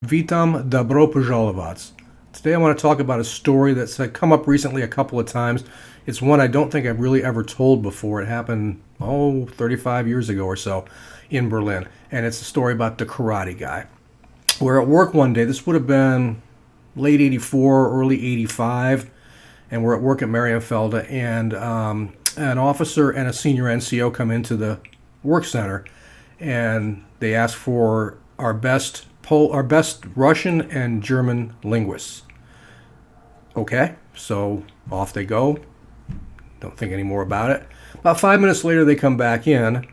Witam dobro požalovat. Today I want to talk about a story that's come up recently a couple of times. It's one I don't think I've really ever told before. It happened, 35 years ago or so in Berlin. And it's a story about the karate guy. We're at work one day. This would have been late 84, early 85. And we're at work at Marienfelde. And an officer and a senior NCO come into the work center. And they ask for our best Russian and German linguists. Okay, so off they go. Don't think any more about it. About 5 minutes later, they come back in.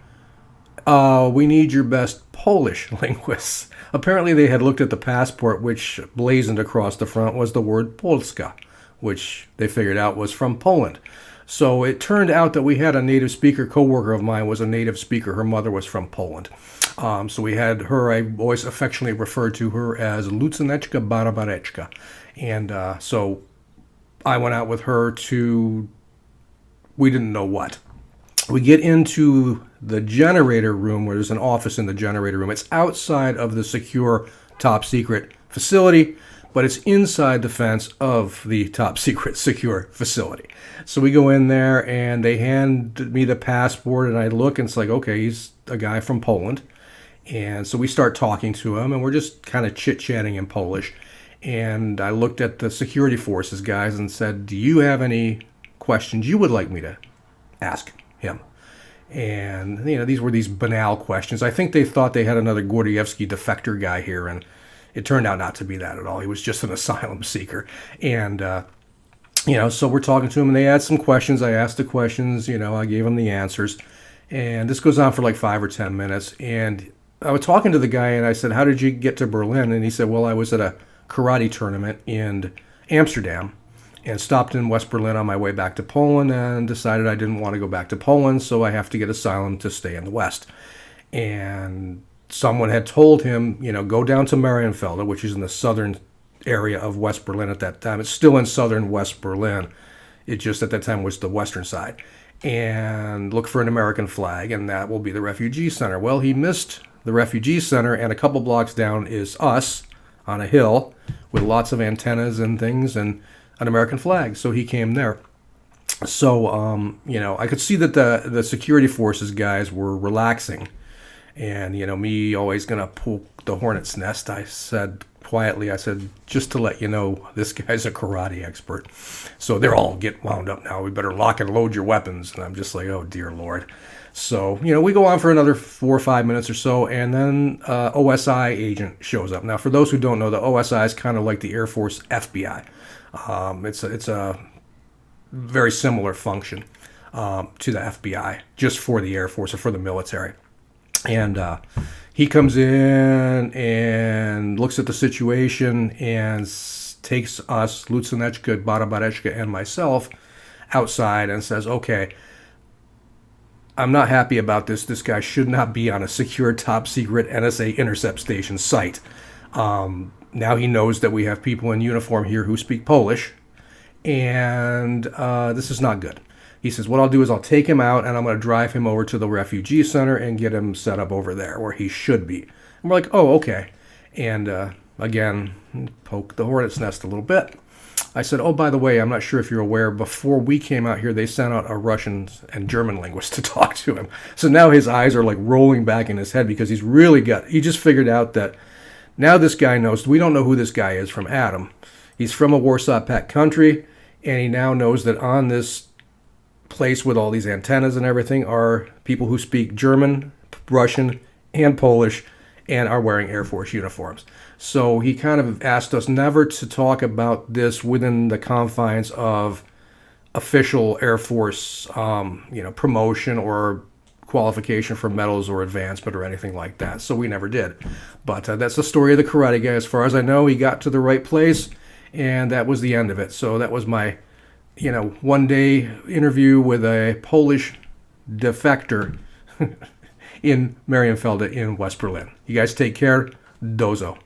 We need your best Polish linguists. Apparently, they had looked at the passport, which blazoned across the front was the word Polska, which they figured out was from Poland. So it turned out that we had a native speaker. Coworker of mine was a native speaker. Her mother was from Poland. So we had her. I always affectionately referred to her as Lucineczka Barabareczka. And so I went out with her to, we didn't know what. We get into the generator room where there's an office in the generator room. It's outside of the secure top secret facility, but it's inside the fence of the top secret secure facility. So we go in there and they hand me the passport and I look and it's like, okay, he's a guy from Poland. And so we start talking to him and we're just kind of chit-chatting in Polish. And I looked at the security forces guys and said, do you have any questions you would like me to ask him? And, these were these banal questions. I think they thought they had another Gordievsky defector guy here, and it turned out not to be that at all. He was just an asylum seeker. And, so we're talking to him, and they had some questions. I asked the questions, I gave them the answers. And this goes on for like 5 or 10 minutes. And I was talking to the guy, and I said, how did you get to Berlin? And he said, well, I was at a karate tournament in Amsterdam and stopped in West Berlin on my way back to Poland and decided I didn't want to go back to Poland, so I have to get asylum to stay in the West. And someone had told him, go down to Marienfelde, which is in the southern area of West Berlin at that time. It's still in southern West Berlin. It just at that time was the western side. And look for an American flag, and that will be the refugee center. Well, he missed the refugee center, and a couple blocks down is us on a hill with lots of antennas and things and an American flag. So he came there. So, I could see that the security forces guys were relaxing. And, me always going to poke the hornet's nest, I said quietly, just to let you know, this guy's a karate expert. So they're all get wound up now. We better lock and load your weapons. And I'm just like, oh, dear Lord. So, we go on for another 4 or 5 minutes or so, and then OSI agent shows up. Now, for those who don't know, the OSI is kind of like the Air Force FBI. It's a very similar function to the FBI, just for the Air Force or for the military. And he comes in and looks at the situation and takes us, Lucineczka, Barabareczka, and myself outside and says, okay, I'm not happy about this. This guy should not be on a secure top secret NSA intercept station site. Now he knows that we have people in uniform here who speak Polish, and this is not good. He says, what I'll do is I'll take him out, and I'm going to drive him over to the refugee center and get him set up over there where he should be. And we're like, oh, okay. And again, poke the hornet's nest a little bit. I said, oh, by the way, I'm not sure if you're aware, before we came out here, they sent out a Russian and German linguist to talk to him. So now his eyes are like rolling back in his head because he just figured out that now this guy knows, we don't know who this guy is from Adam. He's from a Warsaw Pact country, and he now knows that on this place with all these antennas and everything are people who speak German, Russian, and Polish, and are wearing Air Force uniforms. So he kind of asked us never to talk about this within the confines of official Air Force, promotion or qualification for medals or advancement or anything like that. So we never did. But that's the story of the karate guy. As far as I know, he got to the right place, and that was the end of it. So that was my, one-day interview with a Polish defector in Marienfelde in West Berlin. You guys take care. Dozo.